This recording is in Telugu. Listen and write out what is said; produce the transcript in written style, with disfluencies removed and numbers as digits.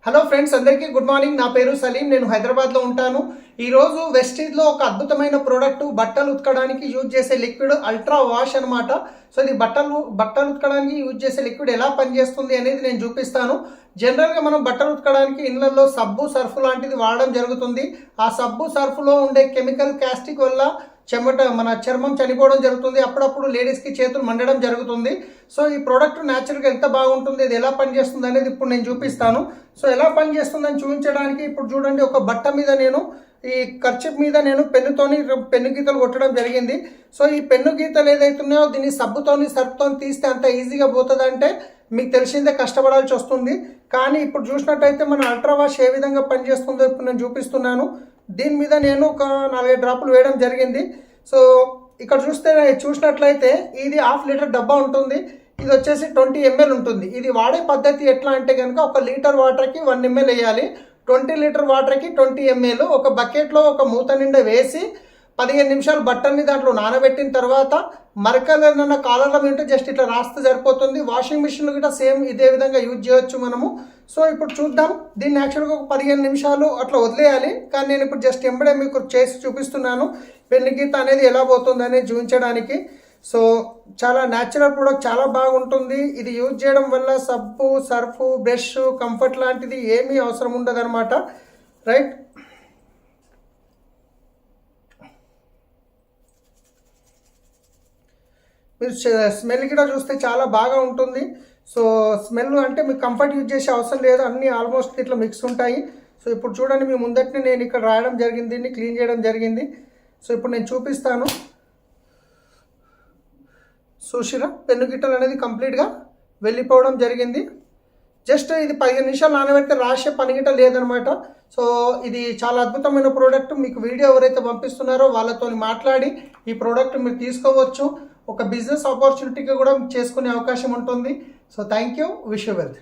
హలో ఫ్రెండ్స్, అందరికీ గుడ్ మార్నింగ్. నా పేరు సలీం. నేను హైదరాబాద్లో ఉంటాను. ఈరోజు వెస్టీజ్లో ఒక అద్భుతమైన ప్రోడక్ట్, బట్టలు ఉతకడానికి యూజ్ చేసే లిక్విడ్ అల్ట్రా వాష్ అనమాట. సో ఇది బట్టలు ఉతకడానికి యూజ్ చేసే లిక్విడ్ ఎలా పనిచేస్తుంది అనేది నేను చూపిస్తాను. జనరల్గా మనం బట్టలు ఉతకడానికి ఇళ్లలో సబ్బు సర్ఫ్ లాంటిది వాడడం జరుగుతుంది. ఆ సబ్బు సర్ఫ్లో ఉండే కెమికల్ కాస్టిక్ వల్ల మన చర్మం చనిపోవడం జరుగుతుంది. అప్పుడప్పుడు లేడీస్కి చేతులు మండడం జరుగుతుంది. సో ఈ ప్రోడక్ట్ న్యాచురల్గా ఎంత బాగుంటుంది, ఇది ఎలా పనిచేస్తుంది అనేది ఇప్పుడు నేను చూపిస్తాను. సో ఎలా పనిచేస్తుందని చూపించడానికి ఇప్పుడు చూడండి, ఒక బట్ట మీద నేను ఈ కర్చీఫ్ మీద నేను పెన్ను గీతలు కొట్టడం జరిగింది. సో ఈ పెన్ను గీతలు ఏదైతున్నాయో దీన్ని సర్ఫ్తో తీస్తే అంత ఈజీగా పోతుంది అంటే మీకు తెలిసిందే, కష్టపడాల్సి వస్తుంది. కానీ ఇప్పుడు చూసినట్టయితే మన అల్ట్రా వాష్ ఏ విధంగా పనిచేస్తుందో ఇప్పుడు నేను చూపిస్తున్నాను. దీని మీద నేను ఒక 4 డ్రాపులు వేయడం జరిగింది. సో ఇక్కడ చూసినట్లయితే ఇది 1/2 లీటర్ డబ్బా ఉంటుంది. ఇది వచ్చేసి 20 ml ఉంటుంది. ఇది వాడే పద్ధతి ఎట్లా అంటే కనుక 1 లీటర్ వాటర్కి 1 ml వేయాలి. 20 లీటర్ వాటర్కి 20 ml ఒక బకెట్లో ఒక మూత నిండా వేసి 15 నిమిషాలు బట్టల్ని దాంట్లో నానబెట్టిన తర్వాత మరకలన్న కాలర్ల మీద జస్ట్ ఇట్లా రాస్తే సరిపోతుంది. వాషింగ్ మిషన్లు కూడా సేమ్ ఇదే విధంగా యూజ్ చేయొచ్చు మనము. సో ఇప్పుడు చూద్దాం. దీన్ని యాక్చువల్గా ఒక 15 నిమిషాలు అట్లా వదిలేయాలి. కానీ నేను ఇప్పుడు జస్ట్ ఎంబడే మీకు చేసి చూపిస్తున్నాను పెన్ను గీత అనేది ఎలా పోతుంది అనేది చూపించడానికి. సో చాలా న్యాచురల్ ప్రోడక్ట్, చాలా బాగుంటుంది. ఇది యూజ్ చేయడం వల్ల సబ్బు సర్ఫ్ బ్రష్ కంఫర్ట్ లాంటిది ఏమీ అవసరం ఉండదు అనమాట. రైట్, మీరు స్మెల్ కూడా చూస్తే చాలా బాగా ఉంటుంది. సో స్మెల్ అంటే మీకు కంఫర్ట్ యూజ్ చేసే అవసరం లేదు, అన్నీ ఆల్మోస్ట్ ఇట్లా మిక్స్ ఉంటాయి. సో ఇప్పుడు చూడండి, మీ ముందటిని నేను ఇక్కడ రాయడం జరిగింది, దీన్ని క్లీన్ చేయడం జరిగింది. సో ఇప్పుడు నేను చూపిస్తాను. చూసిరా, పెన్ను గిట్టలు అనేది కంప్లీట్గా వెళ్ళిపోవడం జరిగింది. జస్ట్ ఇది 15 నిమిషాలు నానబెడితే రాసే పని గిట్ట లేదనమాట. సో ఇది చాలా అద్భుతమైన ప్రోడక్ట్. మీకు వీడియో ఎవరైతే పంపిస్తున్నారో వాళ్ళతో మాట్లాడి ఈ ప్రోడక్ట్ మీరు తీసుకోవచ్చు. ఒక బిజినెస్ ఆపర్చునిటీగా కూడా చేసుకునే అవకాశం ఉంటుంది. So thank you, wish you wealth.